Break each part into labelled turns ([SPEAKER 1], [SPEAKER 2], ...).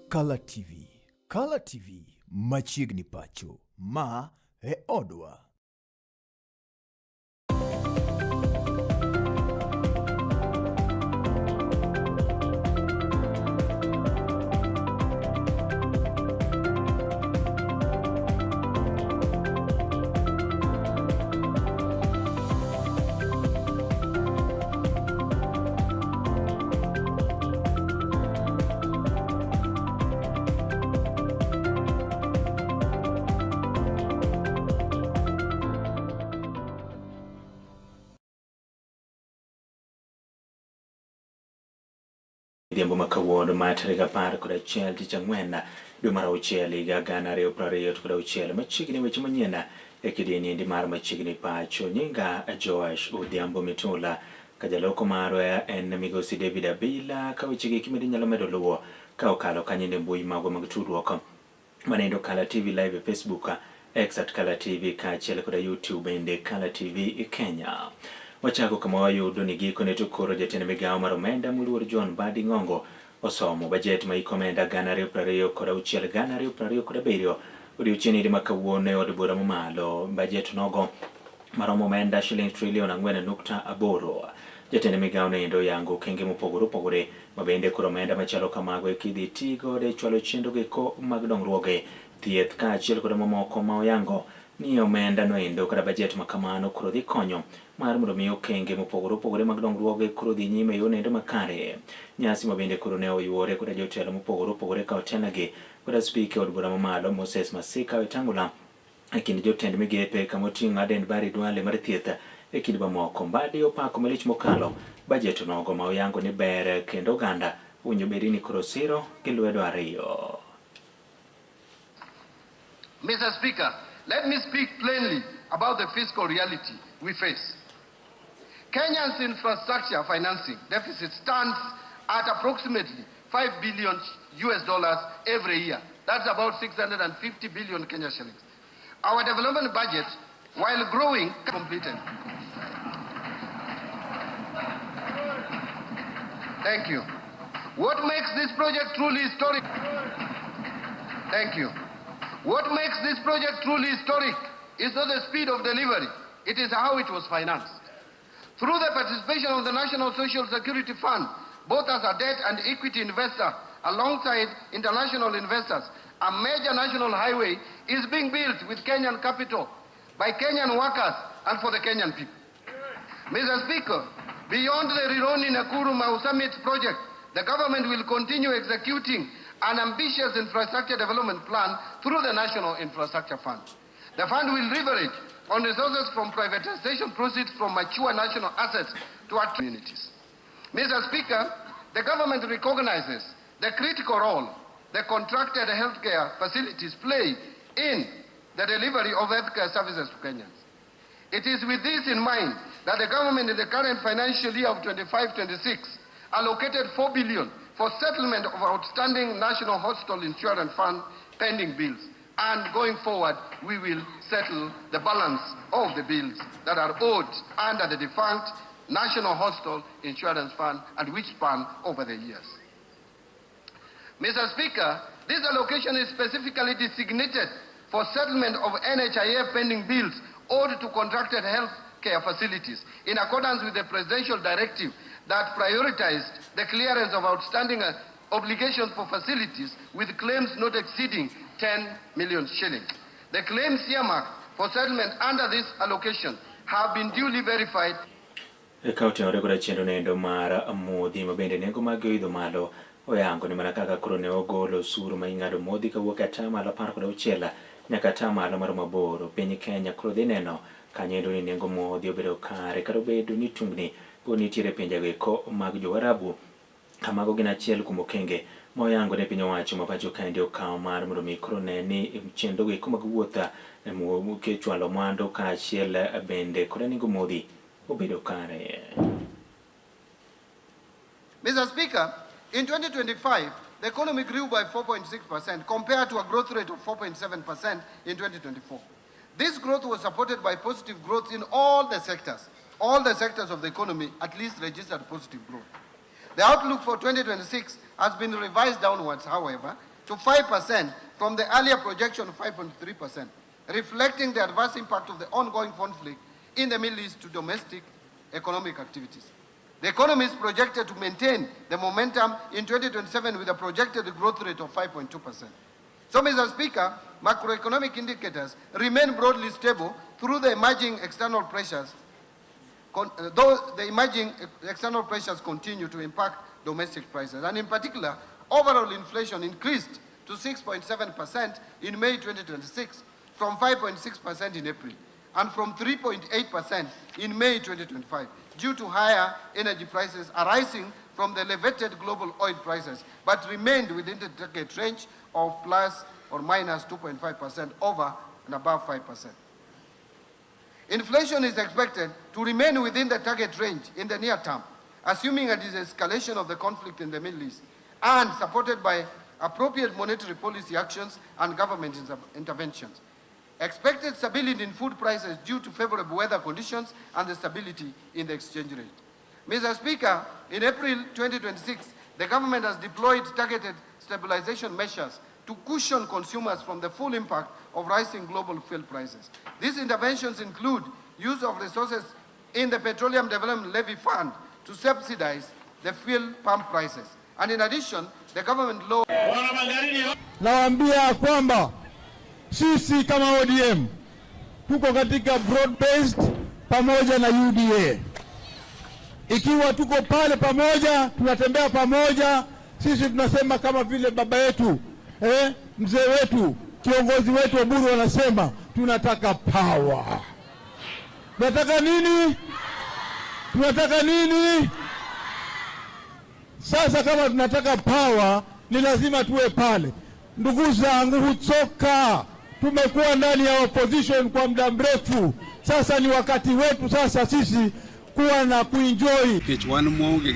[SPEAKER 1] Color TV. Color TV machiegni pacho. Ma e odwa.
[SPEAKER 2] Dhiambo makawuono ma tarik 11 tich ang'wen dwe mar auchiel higa 2026 machiegni weche manyien e kidieny mar machiegni pacho. Nyinga Joash Odhiambo Mitula ka jaloko marwa en migosi David Abila ka wechegi kimedi nyalo medo luwo ka okalo kanyine mbui magwa mag tudruok manendo Kala TV Live e Facebook, X @KalaTV kaachiel koda YouTube bende Kala TV Kenya. Wachako kama wayudo ni giko ne to koro jatend migawo mar omenda moluor John Badi Ng'ongo osomo bajet ma ikomenda 2026-2027 odiochieng' ma kawuono e od bura mamalo. Bajet nogo maromo omenda shiling trilion 4.8. Jatend migawo nendo yango okenge mopogore opogore ma bende koro omenda machalo kamago e kidhi tigo de chwalo chenro giko mag dongruoge thieth kaachiel kod mamoko ma oyango ni omenda noendo kod bajet makamano koro dhi konyo mar mondo mi okenge mopogore opogore mag dongruoge koro dhi nyime e yo nendo makare. Nyasi ma bende koro ne oyuore kod jotelo mopogore opogore ka otenagi kod spika od bura mamalo Moses Masika Wetangula e kind jotend migepe kama oting'o Aden Barry Duale mar thieth e kind mamoko. Badi opako malich mokalo bajet nogo ma oyango ni ber kendo oganda winjo bedi ni koro siro gi lwedo ariyo.
[SPEAKER 3] Mr. Speaker, let me speak plainly about the fiscal reality we face. Kenya's infrastructure financing deficit stands at approximately $5 billion every year. That's about 650 billion Kenya shillings. Our development budget, while growing, completed. Thank you. What makes this project truly historic? Thank you. What makes this project truly historic is not the speed of delivery, it is how it was financed. Through the participation of the National Social Security Fund, both as a debt and equity investor, alongside international investors, a major national highway is being built with Kenyan capital by Kenyan workers and for the Kenyan people. Mr. Speaker, beyond the Rironi Nakuru Mau Summit project, the government will continue executing an ambitious infrastructure development plan through the National Infrastructure Fund. The fund will leverage on resources from privatization proceeds from mature national assets to our communities. Mr. Speaker, the government recognizes the critical role the contracted healthcare facilities play in the delivery of healthcare services to Kenyans. It is with this in mind that the government in the current financial year of 25-26 allocated $4 billion for settlement of outstanding National Hospital Insurance Fund pending bills. And going forward, we will settle the balance of the bills that are owed under the defunct National Hospital Insurance Fund and which span over the years. Mr. Speaker, this allocation is specifically designated for settlement of NHIF pending bills owed to contracted health care facilities in accordance with the presidential directive that prioritized the clearance of outstanding obligations for facilities with claims not exceeding 10 million shillings. The claims earmarked for settlement under this allocation have been duly verified.
[SPEAKER 2] Kaotenore kod chenro nendo mar modhi ma bende nengo mag idho malo oyango ni mana kaka koro ne ogolo osuru ma ing'ado modhi kawuok e 16% nyaka 8%. Piny Kenya koro dhi neno kanyendo ni nengo modhi obedo kare kata obedo ni tungni go nitiere pinjego eko mag jo-Arabu. Kamago gin achiel kuom okenge moyango ne piny owacho ma pacho kaendi okawo mar mondo mi koro ne ni chenrogo eko mag wuoth chwalo mwandu kaachiel bende kod nengo modhi obedo kare.
[SPEAKER 3] Mr. Speaker, in 2025, the economy grew by 4.6% compared to a growth rate of 4.7% in 2024. This growth was supported by positive growth in all the sectors. All the sectors of the economy at least registered positive growth. The outlook for 2026 has been revised downwards, however, to 5% from the earlier projection of 5.3%, reflecting the adverse impact of the ongoing conflict in the Middle East to domestic economic activities. The economy is projected to maintain the momentum in 2027 with a projected growth rate of 5.2%. So, Mr. Speaker, macroeconomic indicators remain broadly stable through the emerging external pressures, though the emerging external pressures continue to impact domestic prices. And in particular, overall inflation increased to 6.7% in May 2026 from 5.6% in April and from 3.8% in May 2025 due to higher energy prices arising from the elevated global oil prices, but remained within the target range of plus or minus 2.5% over and above 5%. Inflation is expected to remain within the target range in the near term, assuming a de-escalation of the conflict in the Middle East and supported by appropriate monetary policy actions and government interventions. Expected stability in food prices due to favorable weather conditions and the stability in the exchange rate. Mr. Speaker, in April 2026, the government has deployed targeted stabilization measures to cushion consumers from the full impact of rising global fuel prices. These interventions include use of resources in the Petroleum Development Levy Fund to subsidize the fuel pump prices. And in addition, the government law...
[SPEAKER 4] Nawaambia kwamba sisi kama ODM tuko katika broad based pamoja na UDA. Ikiwa tuko pale pamoja, tunatembea pamoja, sisi tunasema kama vile baba yetu, mzee wetu, kiongozi wetu Oburu wanasema tunataka power. Tunataka nini? Tunataka nini? Sasa kama tunataka power, ni lazima tuwe pale. Ndugu zangu, huchoka. Tumekuwa ndani ya opposition kwa muda mrefu. Sasa ni wakati wetu sasa sisi kuwa na kuenjoy.
[SPEAKER 5] Kichwani mwangu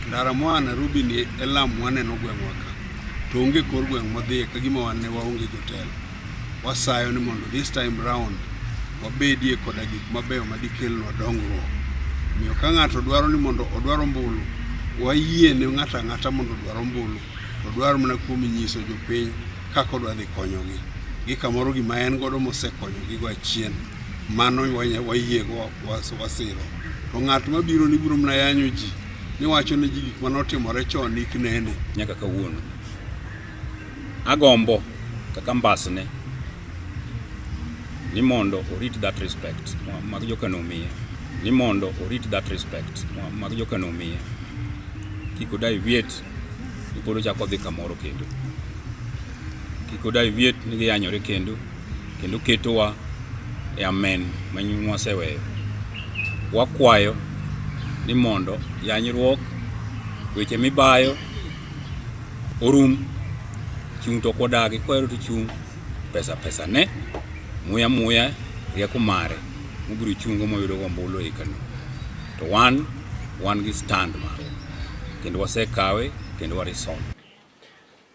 [SPEAKER 5] ndara mwana rubi ni elam mwana no gwengwaka. Tunge kor gweng modhi kagima wan ne waonge jotelo. Wasayo ni mondo this time round wabedie koda gik mabeyo madikelnwa dongruok. Miyo ka ng'ato dwaro ni mondo odwaro mbulu, wayie ne ng'ata mondo odwaro mbulu. Odwaro mana kuom nyiso jopiny kaka odwa dhi konyogi. Gi kamoro gima en godo mosekonyogi go achien. Mano wayiego wasiro. To ng'at mabiro ni biro mana yanyo ji, ni wacho ne ji gik manotimore chon ni kinene.
[SPEAKER 6] Nyaka kawuono agombo kaka mbasne ni mondo orit that respect mag jokanomia, ni mondo orit that respect mag jokanomia. Kiko dai viet nikoro chako dhi kamoro kendo. Kiko dai viet ni giyanyore kendo ketowa e amen mwaseweyo. Wakwayo ni mondo yanyruok, weche mibayo orum, chung to kodagi kwero to chung pesa ne muya rieko mare mubiro chungo moyudo gombolo e kano. To wan gi stand mare kendo wasekawe kendo warisol.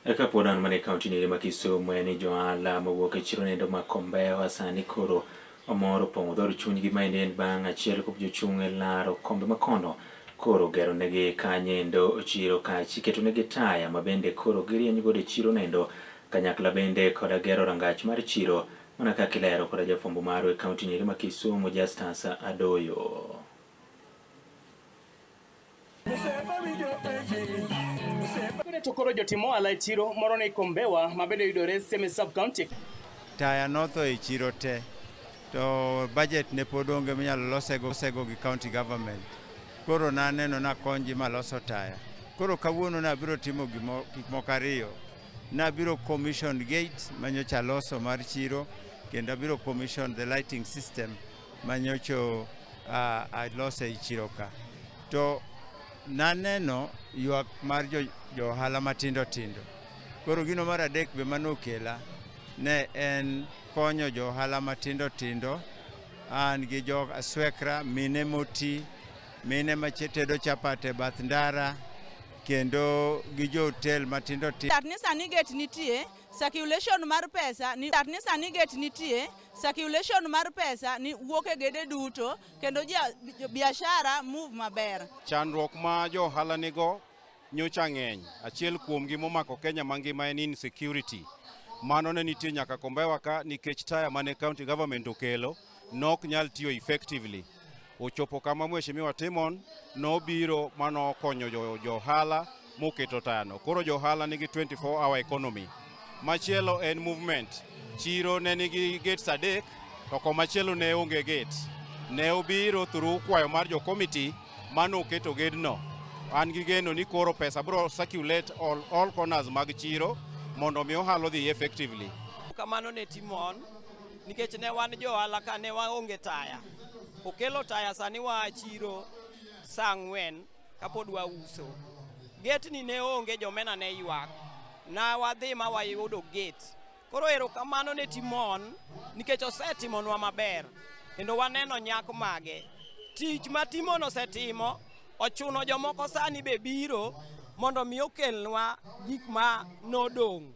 [SPEAKER 2] Eka podan mane kaunti ni ma Kisumu ene johala mawuok e chiro nendo ma Kombewa sani koro omoro pongo dor chunygi mainen bang' achiel kuom jochung' e laro kombe makono koro gero negi kanyendo chiro ka chiketo negi taya mabende koro girieny godo e chiro nendo kanyakla bende koda gero rangach mar chiro mana kaka ilero koda jafwambo maro e kaunti ni ma Kisumu Justus Adoyo.
[SPEAKER 7] Tokoro jotimo ala e chiro moro ne Kombewa mabende yudore Seme sub county.
[SPEAKER 8] Taya notho e chiro te. To budget ne pod onge minyalo losego gi county government. Koro naneno na konji maloso taya. Koro kawuono na biro timo gik moko ariyo. Na biro commission gate manyocha loso mar chiro kendo biro commission the lighting system manyocho alose e chiro ka. To naneno ywak mar johala matindo. Koro gino mar adek be manokela ne en konyo johala matindo an gi jog aswekra mine moti, mine machetedo chapate bath ndara kendo gi jo hotel matindo.
[SPEAKER 9] Tatni sani get nitie circulation mar pesa ni tatni sani get nitie circulation mar pesa ni wuok e gede duto kendo biashara move maber.
[SPEAKER 10] Chandruok ma johala nigo nyocha ng'eny. Achiel kuom gi momako Kenya mangima en insecurity. Mano ne nitie nyaka Kombewa ka nikech taya mane county government okelo nok nyal tiyo effectively. Ochopo kama Mheshimiwa Timon nobiro mano konyo johala moketo tayano. Koro johala nigi 24-hour economy. Machielo en movement. Chiro ne nigi gates 3 to komachielo ne onge gate. Ne obiro through kwayo mar jo committee mano oketo gedno. An gi geno ni koro pesa bro circulate all corners mag chiro mondo mi ohalo dhi effectively.
[SPEAKER 11] Kamano ne Timon nikech ne wan johala ka ne waonge taya. Okelo taya sani wa chiro saa 4 kapod wa uso. Gate ni ne onge, jomena ne ywak. Na wadhi ma wayudo gate. Koro erokamano ne Timon nikech osetimonwa maber. Kendo waneno nyak mage. Tich ma Timon osetimo ochuno jomoko sani be biro mondo mi okelnwa gik ma nodong'.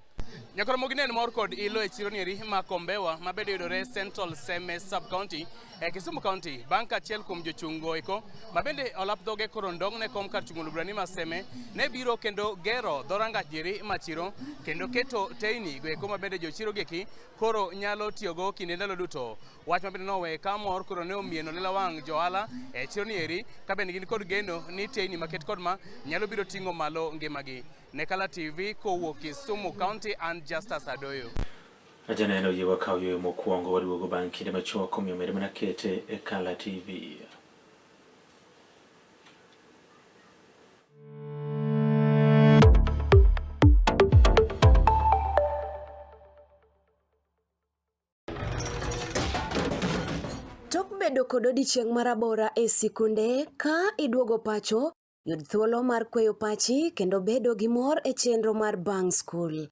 [SPEAKER 7] Nyakoro moginen mor kod ilo e chiro nieri ma Kombewa mabedo yudore Central Seme Sub-County e Kisumu County. Bank achiel kuom jochungo eko mabende olap dhoge koro ndong' ne kom kar chungo lubrani ma Seme ne biro kendo gero dhoranga jiri machiro kendo keto teini go eko mabende jochiro geki koro nyalo tiyogo kinde ndalo duto. Wach mabende nowe ka mor koro ne omieno lela wang' johala e chiro nieri kabende gin kod geno ni teini maket kod ma nyalo biro ting'o malo ngimagi. Ne Kala TV kowuok Kisumu County and Justus Adoyo.
[SPEAKER 2] Ajaneno yewa kauyo mokwongo waduogo bang' kinde machuok omiyo mere mana kete e Kala TV.
[SPEAKER 12] Tok bedo kod odiochieng' marabora e sikunde ka iduogo pacho, yud thuolo mar kweyo pachi kendo bedo gi mor e chenro mar Bang School.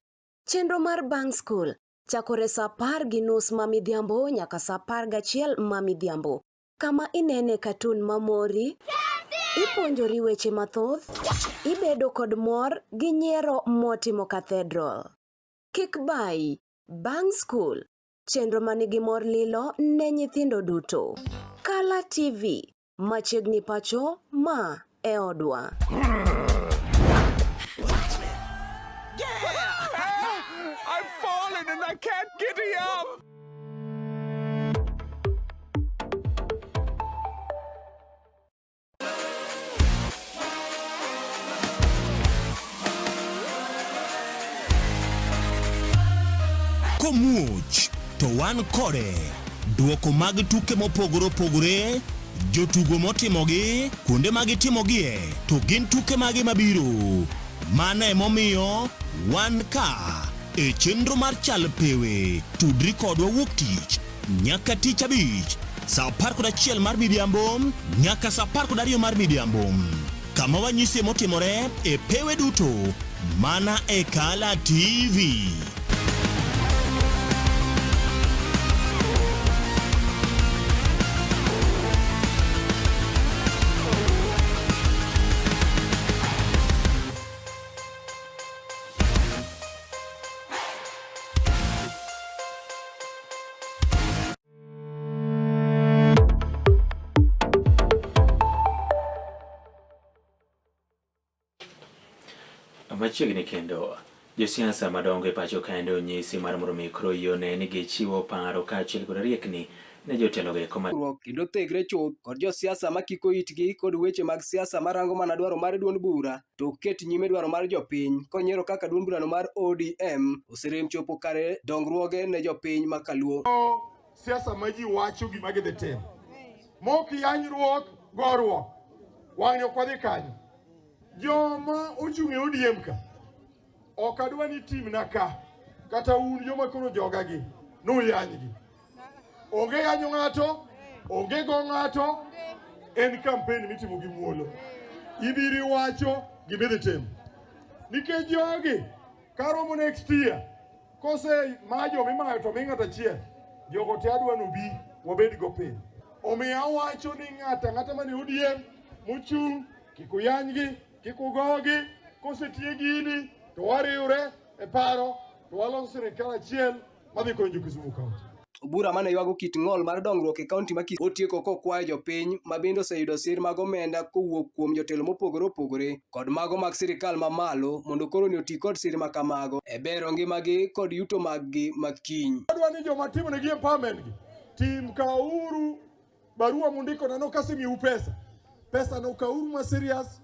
[SPEAKER 12] Chenro mar Bang School chakore saa 10:30 mamidhiambo nyaka saa 11 mamidhiambo. Kama inene katun mamori, ipuonjori weche mathoth, ibedo kod mor gi nyiero motimo Cathedral. Kik bai, Bang School, chenro manigi mor lilo ne nyithindo duto. Kala TV, machiegni pacho ma e odwa.
[SPEAKER 13] I've fallen and I can't get up.
[SPEAKER 14] Komuch to wan kode duoko mag tuke mopogore opogore, jotugo motimogi, kuonde magitimogie, to gin tuke magi mabiro. Mano emomiyo wan ka e chenro mar chal pewe tudri kodwa wuok tich nyaka tich abich saa 11 mar midhiambo nyaka saa 12 mar midhiambo. Kama wanyise motimore e pewe duto mana e Kala TV.
[SPEAKER 2] Machiegni kendo josiasa madongo e pacho kaende onyisi mar mondo mi koro yone ni gichiwo paro kaachiel kod riekni ne jotelo go eko
[SPEAKER 15] kendo thegre chuth kod josiasa makiko itgi kod weche mag siasa marango mana dwaro mar duond bura to ket nyime dwaro mar jopiny konyiero kaka duond burano mar ODM oserem chopo kare dongruoge ne jopiny makaluo.
[SPEAKER 16] Siasa ma ji wacho gima gidhi timo mok yanyruok goruok wang'ni ok wadhi kanyo. Joma ochung' e ODM ka ok adwa ni timna ka kata un joma koro jogagi nuyanygi. Onge yanyo ng'ato, onge go ng'ato, en kampen mitimo gi muolo. Ibiri wacho gibidhi timo nikech jogi karomo next year kose majo mimayo to mi ng'ato achiel jogo te adwa nobi wabed go piny. Omiyo awacho ni ng'ata mane ODM mochung' kik uyanygi, kik ugogi, kosetie gini to wariwre e paro to waloso sirikal achiel madhi konyo Kisumu County.
[SPEAKER 15] Obura mane ywago kit ng'ol mar dongruok e kaunti ma Kisii otieko kokwayo jopiny ma bende oseyudo sir mag omenda kowuok kuom jotelo mopogore opogore kod mago mag sirikal mamalo mondo koro ni oti kod sir ma kamago e bero ngimagi kod yuto mag-gi makiny.
[SPEAKER 16] Adwa ni joma timo negi empowerment gi tim kauru barua mundiko nano kasimiyou pesa no kauru ma serious